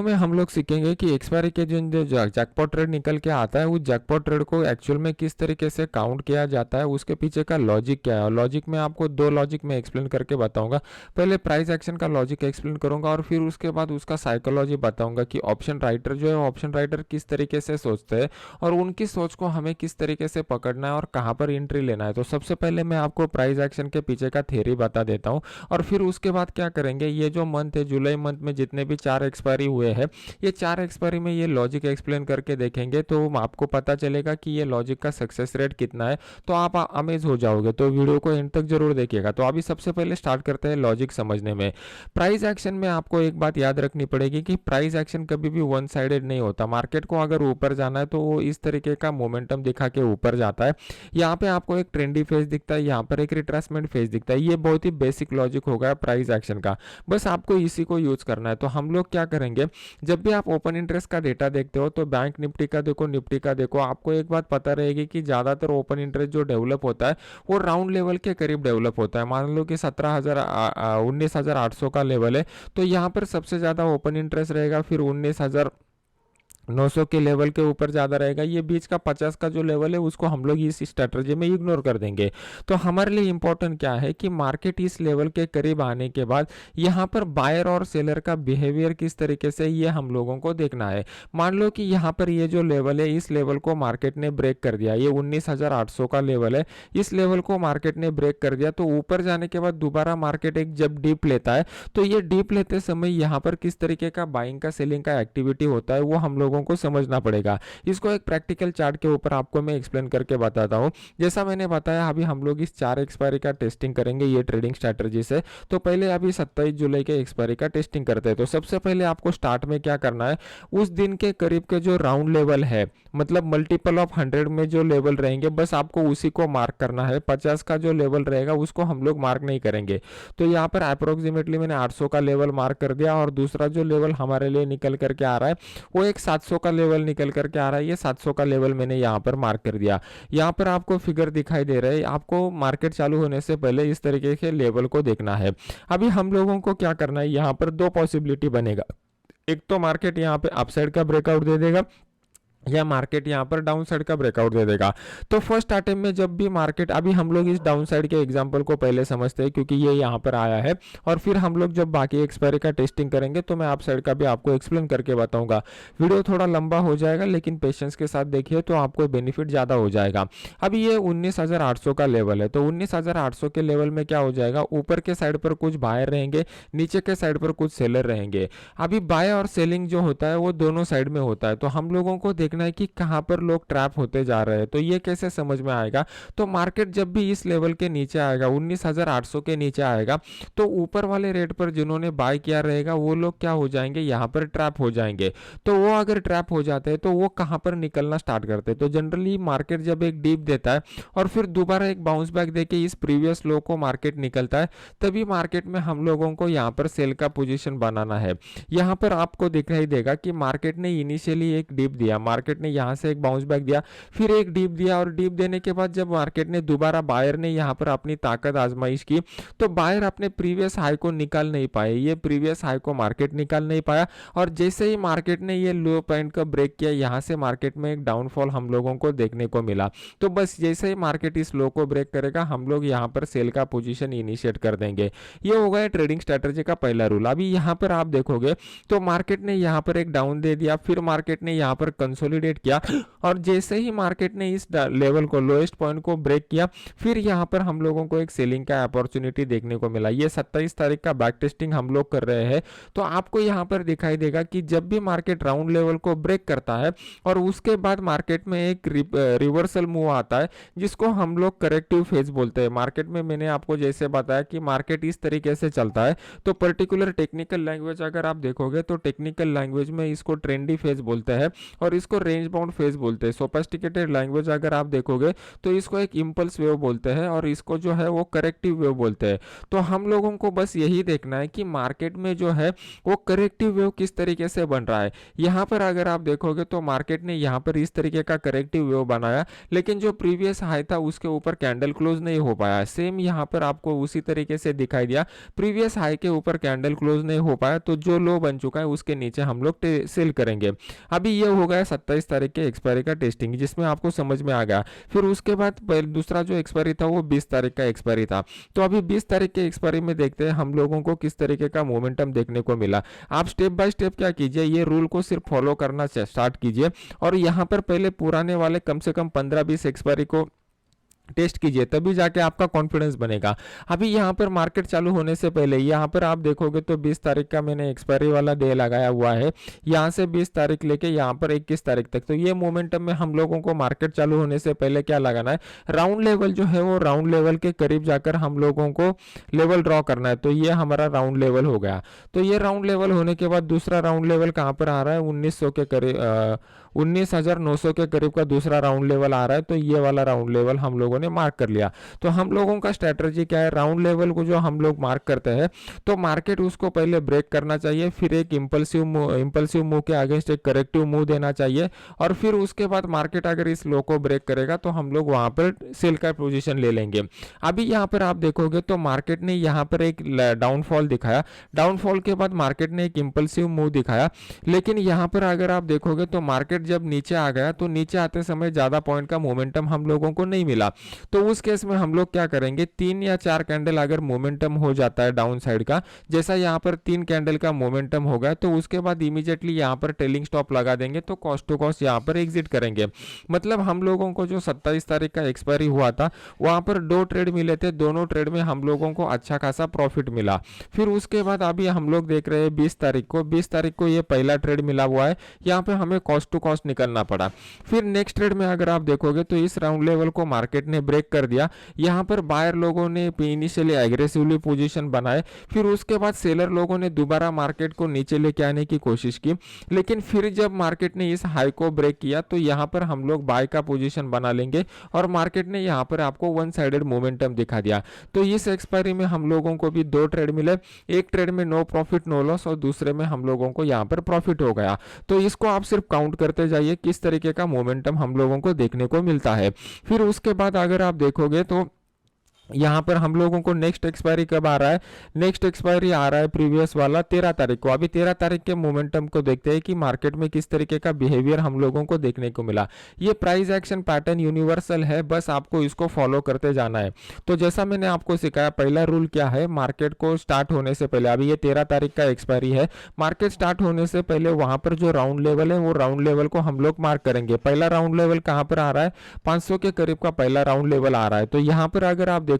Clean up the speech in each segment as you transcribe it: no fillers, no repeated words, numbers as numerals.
में हम लोग सीखेंगे कि एक्सपायरी के जो जैकपॉट ट्रेड निकल के आता है उस जैकपॉट ट्रेड को एक्चुअल में किस तरीके से काउंट किया जाता है, उसके पीछे का लॉजिक क्या है। और लॉजिक में आपको दो लॉजिक में एक्सप्लेन करके बताऊंगा। पहले प्राइस एक्शन का लॉजिक एक्सप्लेन करूंगा और फिर उसके बाद उसका साइकोलॉजी बताऊंगा कि ऑप्शन राइटर जो है ऑप्शन राइटर किस तरीके से सोचते हैं और उनकी सोच को हमें किस तरीके से पकड़ना है और कहाँ पर एंट्री लेना है। तो सबसे पहले मैं आपको प्राइस एक्शन के पीछे का थ्योरी बता देता हूँ और फिर उसके बाद क्या करेंगे, ये जो मंथ है जुलाई मंथ में जितने भी 4 एक्सपायरी हुए हैं, ये 4 एक्सपायरी में ये लॉजिक एक्सप्लेन करके देखेंगे तो आपको पता चलेगा कि ये लॉजिक का सक्सेस रेट कितना है। तो आप अमेज हो जाओगे। तो वीडियो को एंड तक जरूर देखिएगा। तो अभी सबसे पहले स्टार्ट करते हैं लॉजिक समझने में। प्राइस एक्शन में आपको एक बात याद रखनी पड़ेगी कि प्राइस एक्शन कभी भी वन साइडेड नहीं होता। मार्केट को अगर ऊपर जाना है तो वो इस तरीके का मोमेंटम दिखा के ऊपर जाता है। यहाँ पे आपको एक ट्रेंडी फेज दिखता है, यहाँ पर एक रिट्रेसमेंट फेज दिखता है। ये बहुत ही बेसिक लॉजिक होगा प्राइस एक्शन का, बस आपको इसी को यूज करना है। तो हम लोग क्या करेंगे, जब भी आप ओपन इंटरेस्ट का डेटा देखते हो तो बैंक निफ्टी का देखो, निफ्टी का देखो, आपको एक बात पता रहेगी कि ज़्यादातर ओपन इंटरेस्ट जो डेवलप होता है वो राउंड लेवल के करीब डेवलप होता है। मान लो कि 19,800 का लेवल है, तो यहाँ पर सबसे ज़्यादा ओपन इंटरेस्ट रहेगा, फिर 19,900 के लेवल के ऊपर ज़्यादा रहेगा। ये बीच का 50 का जो लेवल है उसको हम लोग इस स्ट्रेटजी में इग्नोर कर देंगे। तो हमारे लिए इंपॉर्टेंट क्या है कि मार्केट इस लेवल के करीब आने के बाद यहाँ पर बायर और सेलर का बिहेवियर किस तरीके से, ये हम लोगों को देखना है। मान लो कि यहाँ पर ये जो लेवल है इस लेवल को मार्केट ने ब्रेक कर दिया, ये 19,800 का लेवल है, इस लेवल को मार्केट ने ब्रेक कर दिया। तो ऊपर जाने के बाद दोबारा मार्केट एक जब डीप लेता है तो ये डीप लेते समय यहाँ पर किस तरीके का बाइंग का सेलिंग का एक्टिविटी होता है वो हम लोगों को समझना पड़ेगा। इसको एक प्रैक्टिकल चार्ट के ऊपर आपको मैं एक्सप्लेन करके बताता हूँ। जैसा मैंने बताया अभी हम लोग इस 4 एक्सपायरी का टेस्टिंग करेंगे ये ट्रेडिंग स्ट्रैटेजी से। तो पहले अभी 27 जुलाई के एक्सपायरी का टेस्टिंग करते हैं। तो सबसे पहले आपको स्टार्ट में क्या करना है, उस दिन के करीब के जो राउंड लेवल है, मतलब मल्टीपल ऑफ 100 में जो लेवल रहेंगे बस आपको उसी को मार्क करना है। 50 का जो लेवल रहेगा उसको हम लोग मार्क नहीं करेंगे। तो यहाँ पर अप्रोक्सीमेटली मैंने 800 का लेवल मार्क कर दिया और दूसरा जो लेवल हमारे लिए निकल करके आ रहा है वो एक 700 का लेवल निकल करके आ रहा है। ये 700 का लेवल मैंने यहाँ पर मार्क कर दिया। यहाँ पर आपको फिगर दिखाई दे रहा है। आपको मार्केट चालू होने से पहले इस तरीके के लेवल को देखना है। अभी हम लोगों को क्या करना है, यहाँ पर दो पॉसिबिलिटी बनेगा। एक तो मार्केट यहाँ पे अपसाइड का ब्रेकआउट दे देगा या मार्केट यहाँ पर डाउन साइड का ब्रेकआउट दे देगा। तो फर्स्ट अटेम्प्ट में जब भी मार्केट, अभी हम लोग इस डाउन साइड के एग्जांपल को पहले समझते हैं क्योंकि ये यहाँ पर आया है, और फिर हम लोग जब बाकी एक्सपायरी का टेस्टिंग करेंगे तो मैं आप साइड का भी आपको एक्सप्लेन करके बताऊंगा। वीडियो थोड़ा लंबा हो जाएगा लेकिन पेशेंस के साथ देखिए तो आपको बेनिफिट ज़्यादा हो जाएगा। अभी ये 19,800 का लेवल है, तो 19,800 के लेवल में क्या हो जाएगा, ऊपर के साइड पर कुछ बायर रहेंगे, नीचे के साइड पर कुछ सेलर रहेंगे। अभी बाय और सेलिंग जो होता है वो दोनों साइड में होता है। तो हम लोगों को देखना है कि कहां पर लोग ट्रैप होते जा रहे हैं। तो ये कैसे समझ में आएगा, तो मार्केट जब भी इस लेवल के नीचे आएगा, 19,800 के नीचे आएगा, तो ऊपर वाले रेट पर जिन्होंने बाय किया रहेगा वो लोग क्या हो जाएंगे, यहाँ पर ट्रैप हो जाएंगे। तो वो अगर ट्रैप हो जाते हैं तो वो कहां पर निकलना स्टार्ट करते हैं। तो जनरली मार्केट जब एक डीप देता है और फिर दोबारा एक बाउंस बैक देके इस प्रीवियस लो को मार्केट निकलता है, तभी मार्केट में हम लोगों को यहाँ पर सेल का पोजीशन बनाना है। यहाँ पर आपको दिखाई देगा कि मार्केट ने इनिशियली एक डीप दिया, मार्केट ने यहाँ से एक बाउंस बैक दिया, फिर एक डीप दिया, और डीप देने के बाद जब मार्केट ने दोबारा बायर ने यहाँ पर अपनी ताकत आजमाइश की तो बायर अपने प्रीवियस हाई को निकाल नहीं पाए। ये प्रीवियस हाई को मार्केट निकाल नहीं पाया, और जैसे ही मार्केट ने ये लो पॉइंट का ब्रेक किया, यहाँ से मार्केट में एक डाउनफॉल हम लोगों को देखने को मिला। तो बस जैसे ही मार्केट इस लो को ब्रेक करेगा हम लोग यहाँ पर सेल का पोजीशन इनिशिएट कर देंगे। ये होगा ट्रेडिंग स्ट्रेटजी का पहला रूल। अभी यहाँ पर आप देखोगे तो मार्केट ने यहाँ पर एक डाउन दे दिया, फिर मार्केट ने यहाँ पर कंसोलिडेट किया, और जैसे ही मार्केट ने इस लेवल को, लोएस्ट पॉइंट को ब्रेक किया, फिर यहाँ पर हम लोगों को एक सेलिंग का अपॉर्चुनिटी देखने को मिला। ये 27 तारीख का बैक टेस्टिंग हम लोग कर रहे हैं। तो आपको यहाँ पर दिखाई देगा कि जब भी मार्केट राउंड लेवल को ब्रेक करता है और उसके बाद मार्केट में एक रिवर्सल मूव आता है जिसको हम लोग करेक्टिव फेज बोलते हैं। मार्केट में मैंने आपको जैसे बताया कि मार्केट इस तरीके से चलता है, तो पर्टिकुलर टेक्निकल लैंग्वेज अगर आप देखोगे तो टेक्निकल लैंग्वेज में इसको ट्रेंडी फेज बोलते हैं और इसको रेंज बाउंड फेज बोलते हैं। सोफिस्टिकेटेड लैंग्वेज अगर आप देखोगे तो इसको एक इम्पल्स वेव बोलते हैं और इसको जो है वो करेक्टिव वेव बोलते हैं। तो हम लोगों को बस यही देखना है कि मार्केट में जो है वो करेक्टिव वेव किस तरीके से बन रहा है। यहाँ पर अगर आप देखोगे तो मार्केट ने यहाँ पर इस तरीके का करेक्टिव वेव बनाया, लेकिन जो प्रीवियस हाई था उसके ऊपर कैंडल क्लोज नहीं हो पाया। सेम यहाँ पर आपको उसी तरीके से दिखाई दिया, प्रीवियस हाई के ऊपर कैंडल क्लोज नहीं हो पाया, तो जो लो बन चुका है उसके नीचे हम लोग सेल करेंगे। अभी ये हो गया 27 तारीख के एक्सपायरी का टेस्टिंग, जिसमें आपको समझ में आ गया। फिर उसके बाद दूसरा जो एक्सपायरी था वो 20 तारीख का एक्सपायरी था। तो अभी 20 तारीख के एक्सपायरी में देखते हैं हम लोगों को किस तरीके का मोमेंटम देखने को मिला। आप स्टेप बाय स्टेप क्या कीजिए, ये रूल को सिर्फ फॉलो करना स्टार्ट कीजिए और यहाँ पर पहले पुराने वाले कम से कम 15-20 एक्सपायरी को टेस्ट कीजिए, तभी जाके आपका कॉन्फिडेंस बनेगा। अभी यहाँ पर मार्केट चालू होने से पहले यहाँ पर आप देखोगे तो 20 तारीख का मैंने एक्सपायरी वाला डे लगाया हुआ है, यहाँ से 20 तारीख लेके यहाँ पर 21 तारीख तक। तो ये मोमेंटम में हम लोगों को मार्केट चालू होने से पहले क्या लगाना है, राउंड लेवल जो है वो राउंड लेवल के करीब जाकर हम लोगों को लेवल ड्रॉ करना है। तो ये हमारा राउंड लेवल हो गया। तो ये राउंड लेवल होने के बाद दूसरा राउंड लेवल कहाँ पर आ रहा है, 1900 के करीब 19,900 के करीब का दूसरा राउंड लेवल आ रहा है। तो ये वाला राउंड लेवल हम लोगों ने मार्क कर लिया। तो हम लोगों का स्ट्रेटजी क्या है, राउंड लेवल को जो हम लोग मार्क करते हैं तो मार्केट उसको पहले ब्रेक करना चाहिए, फिर एक इंपल्सिव मूव के अगेंस्ट एक करेक्टिव मूव देना चाहिए और फिर उसके बाद मार्केट अगर इस लो को ब्रेक करेगा तो हम लोग वहां पर सेल का पोजीशन ले लेंगे। अभी यहाँ पर आप देखोगे तो मार्केट ने यहाँ पर एक डाउनफॉल दिखाया, डाउनफॉल के बाद मार्केट ने एक इंपल्सिव मूव दिखाया, लेकिन यहाँ पर अगर आप देखोगे तो मार्केट जब नीचे आ गया तो नीचे आते समय ज्यादा पॉइंट का मोमेंटम हम लोगों को नहीं मिला। तो उस केस में हम लोग क्या करेंगे, 3 या 4 कैंडल अगर मोमेंटम हो जाता है डाउन साइड का, जैसा यहाँ पर 3 कैंडल का मोमेंटम हो गया, तो उसके बाद इमीडिएटली यहाँ पर टेलिंग स्टॉप लगा देंगे, तो कॉस्ट टू कॉस्ट यहाँ पर एग्जिट करेंगे। मतलब हम लोगों को जो 27 तारीख का एक्सपायरी हुआ था वहां पर 2 ट्रेड मिले थे, दोनों ट्रेड में हम लोगों को अच्छा खासा प्रॉफिट मिला। फिर उसके बाद अभी हम लोग देख रहे हैं 20 तारीख को ये पहला ट्रेड मिला हुआ है, यहाँ पे हमें कॉस्ट टू कॉस्ट निकलना पड़ा। फिर नेक्स्ट ट्रेड में अगर आप देखोगे तो इस राउंड लेवल को मार्केट ने ब्रेक कर दिया, यहाँ पर बायर लोगों ने इनिशियली एग्रेसिवली पोजीशन बनाए, फिर उसके बाद सेलर लोगों ने दोबारा मार्केट को नीचे लेके आने की कोशिश की, लेकिन फिर जब मार्केट ने इस हाई को ब्रेक किया तो यहाँ पर हम लोग बाय का पोजीशन बना लेंगे और मार्केट ने यहाँ पर आपको वन साइडेड मोमेंटम दिखा दिया। तो इस एक्सपायरी में हम लोगों को भी 2 ट्रेड मिले, एक ट्रेड में नो प्रॉफिट नो लॉस और दूसरे में हम लोगों को यहाँ पर प्रॉफिट हो गया। तो इसको आप सिर्फ काउंट करते जाइए किस तरीके का मोमेंटम हम लोगों को देखने को मिलता है। फिर उसके बाद अगर आप देखोगे तो यहाँ पर हम लोगों को नेक्स्ट एक्सपायरी कब आ रहा है, नेक्स्ट एक्सपायरी आ रहा है प्रीवियस वाला 13 तारीख को। अभी 13 तारीख के मोमेंटम को देखते हैं कि मार्केट में किस तरीके का बिहेवियर हम लोगों को देखने को मिला। ये प्राइस एक्शन पैटर्न यूनिवर्सल है, बस आपको इसको फॉलो करते जाना है। तो जैसा मैंने आपको सिखाया, पहला रूल क्या है, मार्केट को स्टार्ट होने से पहले, अभी ये 13 तारीख का एक्सपायरी है, मार्केट स्टार्ट होने से पहले वहां पर जो राउंड लेवल है वो राउंड लेवल को हम लोग मार्क करेंगे। पहला राउंड लेवल कहाँ पर आ रहा है, 500 के करीब का पहला राउंड लेवल आ रहा है। तो यहाँ पर अगर आप देखोगे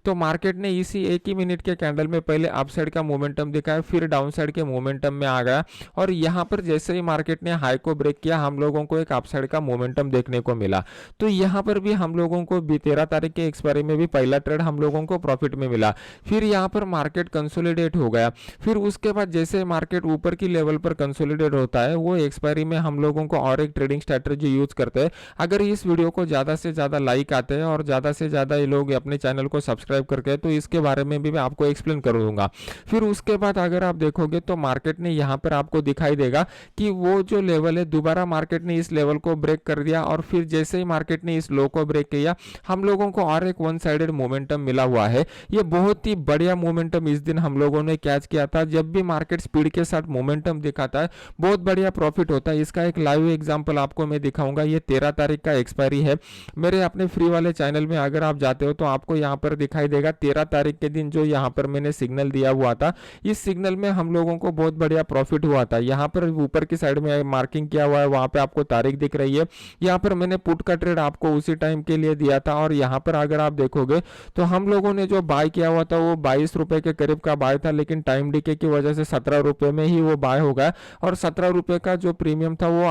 तो मार्केट ने इसी एक ही मिनट के कैंडल में पहले अपसाइड का मोमेंटम दिखाया, फिर डाउन साइड के मोमेंटम में आ गया और यहाँ पर जैसे ही मार्केट ने हाई को ब्रेक किया हम लोगों को एक अपसाइड का मोमेंटम देखने को मिला। तो यहाँ पर भी हम लोगों को 13 तारीख के एक्सपायरी में भी पहला ट्रेड हम लोगों को प्रॉफिट में मिला। फिर यहाँ पर मार्केट कंसोलिडेट हो गया, फिर उसके बाद जैसे मार्केट ऊपर की लेवल पर कंसोलिडेट होता है वो एक्सपायरी में हम लोगों को और एक ट्रेडिंग स्ट्रेटजी यूज करते हैं। अगर इस वीडियो को ज्यादा से ज्यादा लाइक आते हैं और ज्यादा से ज्यादा ये लोग अपने चैनल को सब्सक्राइब करके, तो इसके बारे में भी मैं आपको एक्सप्लेन कर दूंगा। फिर उसके बाद अगर आप देखोगे तो मार्केट ने यहाँ पर आपको दिखाई देगा कि वो जो लेवल है दोबारा मार्केट ने इस लेवल को ब्रेक कर दिया और फिर जैसे ही मार्केट ने इस लो को ब्रेक किया हम लोगों को और एक वन साइडेड मोमेंटम मिला हुआ है। ये बहुत ही बढ़िया मोमेंटम इस दिन हम लोगों ने कैच किया था। जब भी मार्केट स्पीड के साथ मोमेंटम दिखाता है बहुत बढ़िया प्रॉफिट होता है। इसका एक लाइव एग्जांपल आपको मैं दिखाऊंगा। ये 13 तारीख का एक्सपायरी है। मेरे अपने फ्री वाले चैनल में अगर आप जाते हो तो आपको यहाँ पर दिखाई देगा 13 तारीख के दिन जो यहाँ पर मैंने सिग्नल दिया हुआ था, इस सिग्नल में हम लोगों को बहुत बढ़िया प्रॉफिट हुआ था। यहाँ पर ऊपर की साइड में मार्किंग किया हुआ है, वहां पे आपको तारीख दिख रही है। यहाँ पर मैंने पुट का ट्रेड आपको उसी टाइम के लिए दिया था और यहाँ पर अगर आप देखोगे तो हम लोगों ने जो बाय किया हुआ था वो 22 रुपए के करीब का बाय था, लेकिन टाइम डीके की वजह से 17 रुपए में ही वो बाय हो गया और 17 रुपए का जो प्रीमियम था वो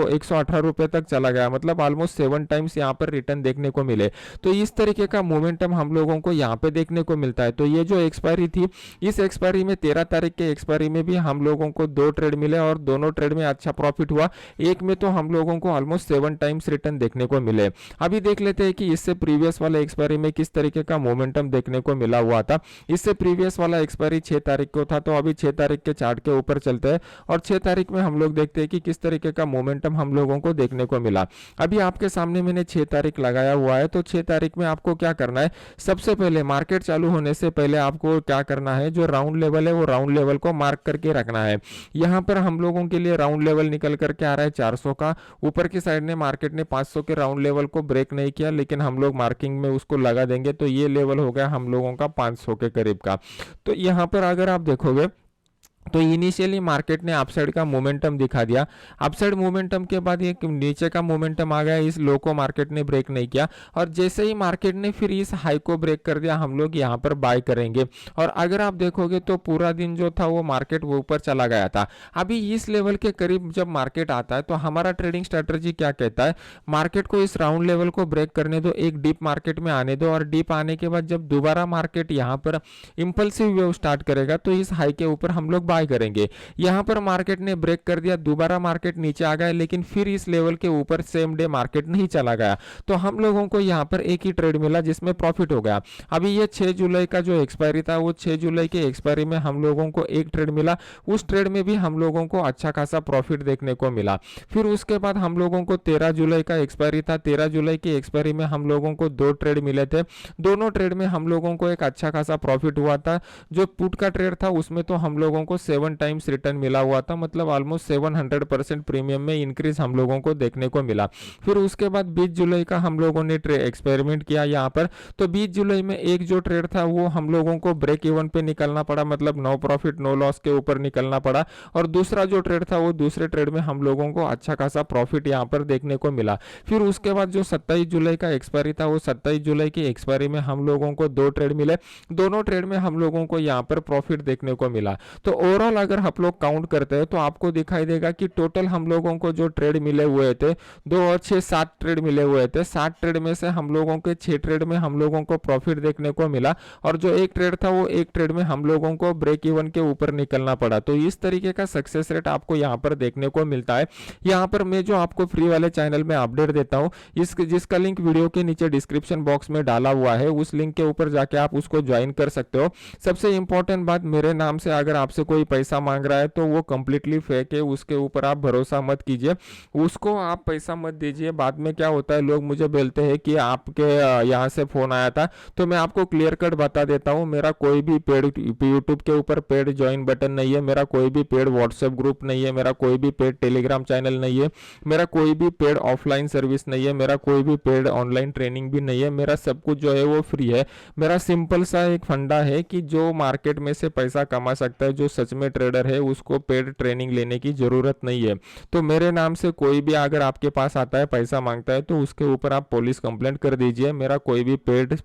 118 रुपए तक चला गया। मतलब ऑलमोस्ट 7 टाइम्स यहाँ पर रिटर्न देखने को मिले। तो इस तरीके का मोमेंटम हम लोगों को यहाँ पे देखने को मिलता है। तो ये जो एक्सपायरी थी, इस एक्सपायरी में 13 तारीख के एक्सपायरी में भी हम लोगों को 2 ट्रेड मिले और दोनों ट्रेड में अच्छा प्रॉफिट हुआ। एक में तो हम लोगों को ऑलमोस्ट 7 टाइम्स रिटर्न देखने को मिले। अभी देख लेते हैं कि इससे प्रीवियस वाले एक्सपायरी में किस तरीके का मोमेंटम देखने को मिला हुआ था। इससे प्रीवियस वाला एक्सपायरी 6 तारीख को था। तो अभी 6 तारीख के चार्ट के ऊपर चलते हैं और 6 तारीख में हम लोग देखते हैं कि किस तरीके का मोमेंटम हम लोगों को देखने को मिला। अभी आपके सामने मैंने 6 तारीख लगाया हुआ है। तो 6 तारीख में आपको क्या करना है, सबसे पहले मार्केट चालू होने से पहले आपको क्या करना है, जो राउंड लेवल है वो राउंड लेवल को मार्क करके रखना है। यहाँ पर हम लोगों के लिए राउंड लेवल निकल करके आ रहा है 400 का। ऊपर की साइड ने मार्केट ने 500 के राउंड लेवल को ब्रेक नहीं किया, लेकिन हम लोग मार्किंग में उसको लगा देंगे। तो ये लेवल हो गया हम लोगों का 500 के करीब का। तो यहाँ पर अगर आप देखोगे तो इनिशियली मार्केट ने अपसाइड का मोमेंटम दिखा दिया। अपसाइड मोमेंटम के बाद ये नीचे का मोमेंटम आ गया, इस लो को मार्केट ने ब्रेक नहीं किया और जैसे ही मार्केट ने फिर इस हाई को ब्रेक कर दिया, हम लोग यहाँ पर बाय करेंगे। और अगर आप देखोगे तो पूरा दिन जो था वो मार्केट वो ऊपर चला गया था। अभी इस लेवल के करीब जब मार्केट आता है तो हमारा ट्रेडिंग स्ट्रेटजी क्या कहता है, मार्केट को इस राउंड लेवल को ब्रेक करने दो, एक डीप मार्केट में आने दो और डीप आने के बाद जब दोबारा मार्केट यहाँ पर इंपल्सिव वेव स्टार्ट करेगा तो इस हाई के ऊपर हम लोग बाय करेंगे। यहां पर मार्केट ने ब्रेक कर दिया, दोबारा मार्केट नीचे आ गया, लेकिन फिर इस लेवल के ऊपर सेम डे मार्केट नहीं चला गया। तो हम लोगों को यहां पर एक ही ट्रेड मिला जिसमें प्रॉफिट हो गया। अभी ये 6 जुलाई का जो एक्सपायरी था, वो 6 जुलाई के एक्सपायरी में हम लोगों को एक ट्रेड मिला। उस ट्रेड में भी हम लोगों को अच्छा खासा प्रॉफिट देखने को मिला। फिर उसके बाद हम लोगों को 13 जुलाई का एक्सपायरी था। 13 जुलाई की एक्सपायरी में हम लोगों को 2 ट्रेड मिले थे। दोनों ट्रेड में हम लोगों को एक अच्छा खासा प्रॉफिट हुआ था। जो पुट का ट्रेड था उसमें तो हम लोगों को 7 टाइम्स रिटर्न मिला हुआ था, मतलब ऑलमोस्ट 700% प्रीमियम में इंक्रीज हम लोगों को देखने को मिला। फिर उसके बाद 20 जुलाई का हम लोगों ने एक्सपेरिमेंट किया यहाँ पर। तो 20 जुलाई में एक जो ट्रेड था वो हम लोगों को ब्रेक इवन पे निकलना पड़ा, मतलब नो प्रॉफिट नो लॉस के ऊपर निकलना पड़ा। और दूसरा जो ट्रेड था वो दूसरे ट्रेड में हम लोगों को अच्छा खासा प्रॉफिट यहाँ पर देखने को मिला। फिर उसके बाद जो 27 जुलाई का एक्सपायरी था, वो 27 जुलाई की एक्सपायरी में हम लोगों को 2 ट्रेड मिले। दोनों ट्रेड में हम लोगों को यहाँ पर प्रॉफिट देखने को मिला। तो ओवरऑल अगर आप लोग काउंट करते हैं तो आपको दिखाई देगा कि टोटल हम लोगों को जो ट्रेड मिले हुए थे 2 और 6 7 ट्रेड मिले हुए थे। 7 ट्रेड में से हम लोगों के 6 ट्रेड में हम लोगों को प्रॉफिट देखने को मिला और जो एक ट्रेड था वो एक ट्रेड में हम लोगों को ब्रेक इवन के ऊपर निकलना पड़ा। तो इस तरीके का सक्सेस रेट आपको यहाँ पर देखने को मिलता है। यहाँ पर मैं जो आपको फ्री वाले चैनल में अपडेट देता हूँ, जिसका लिंक वीडियो के नीचे डिस्क्रिप्शन बॉक्स में डाला हुआ है, उस लिंक के ऊपर जाके आप उसको ज्वाइन कर सकते हो। सबसे इंपॉर्टेंट बात, मेरे नाम से अगर आपसे कोई पैसा मांग रहा है तो वो कंप्लीटली फेक है, उसके ऊपर आप भरोसा मत कीजिए, उसको आप पैसा मत दीजिए। बाद में क्या होता है, लोग मुझे बोलते हैं कि आपके यहाँ से फोन आया था। तो मैं आपको क्लियर कट बता देता हूँ, मेरा कोई भी पेड यूट्यूब के ऊपर पेड ज्वाइन बटन नहीं है, मेरा कोई भी पेड व्हाट्सएप ग्रुप नहीं है, मेरा कोई भी पेड टेलीग्राम चैनल नहीं है, मेरा कोई भी पेड ऑफलाइन सर्विस नहीं है, मेरा कोई भी पेड ऑनलाइन ट्रेनिंग भी नहीं है। मेरा सब कुछ जो है वो फ्री है। मेरा सिंपल सा एक फंडा है कि जो मार्केट में से पैसा कमा सकता है, जो सच में ट्रेडर है, उसको पेड ट्रेनिंग लेने की जरूरत नहीं है। तो मेरे नाम से कोई भी अगर आपके पास आता है, पैसा मांगता है, तो उसके ऊपर आप पुलिस कंप्लेंट कर दीजिए। मेरा कोई भी पेड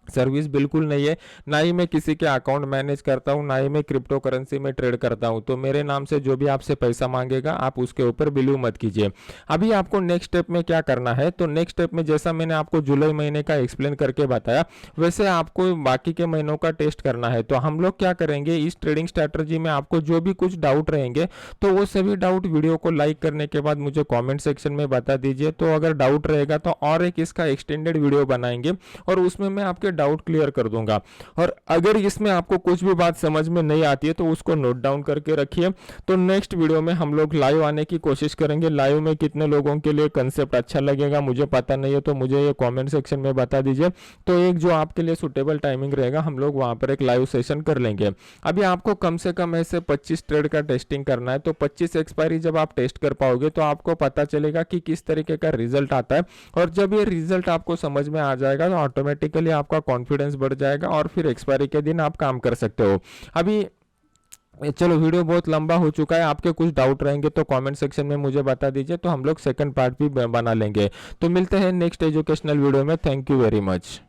सर्विस बिल्कुल नहीं है, ना ही मैं किसी के अकाउंट मैनेज करता हूं, ना ही मैं क्रिप्टो करेंसी में ट्रेड करता हूं। तो मेरे नाम से जो भी आपसे पैसा मांगेगा आप उसके ऊपर बिलीव मत कीजिए। अभी आपको नेक्स्ट स्टेप में क्या करना है, तो नेक्स्ट स्टेप में जैसा मैंने आपको जुलाई महीने का एक्सप्लेन करके बताया, वैसे आपको बाकी के महीनों का टेस्ट करना है। तो हम लोग क्या करेंगे, इस ट्रेडिंग स्ट्रैटेजी में आपको जो भी कुछ डाउट रहेंगे तो वो सभी डाउट वीडियो को लाइक करने के बाद मुझे कॉमेंट सेक्शन में बता दीजिए। तो अगर डाउट रहेगा तो और एक इसका एक्सटेंडेड वीडियो बनाएंगे और उसमें मैं आपके डाउट क्लियर कर दूंगा। और अगर इसमें आपको कुछ भी बात समझ में नहीं आती है तो उसको नोट डाउन करके रखिए। तो नेक्स्ट वीडियो में हम लोग लाइव आने की कोशिश करेंगे। लाइव में कितने लोगों के लिए कंसेप्ट अच्छा लगेगा मुझे पता नहीं है, तो मुझे ये कमेंट सेक्शन में बता दीजिए। तो एक जो आपके लिए सुटेबल टाइमिंग रहेगा, हम लोग वहां पर एक लाइव सेशन कर लेंगे। अभी आपको कम से कम ऐसे 25 ट्रेड का टेस्टिंग करना है। तो 25 एक्सपायरी जब आप टेस्ट कर पाओगे तो आपको पता चलेगा कि किस तरीके का रिजल्ट आता है। और जब ये रिजल्ट आपको समझ में आ जाएगा तो ऑटोमेटिकली आपका कॉन्फिडेंस बढ़ जाएगा और फिर एक्सपायरी के दिन आप काम कर सकते हो। अभी चलो वीडियो बहुत लंबा हो चुका है, आपके कुछ डाउट रहेंगे तो कमेंट सेक्शन में मुझे बता दीजिए, तो हम लोग सेकंड पार्ट भी बना लेंगे। तो मिलते हैं नेक्स्ट एजुकेशनल वीडियो में। Thank you very much.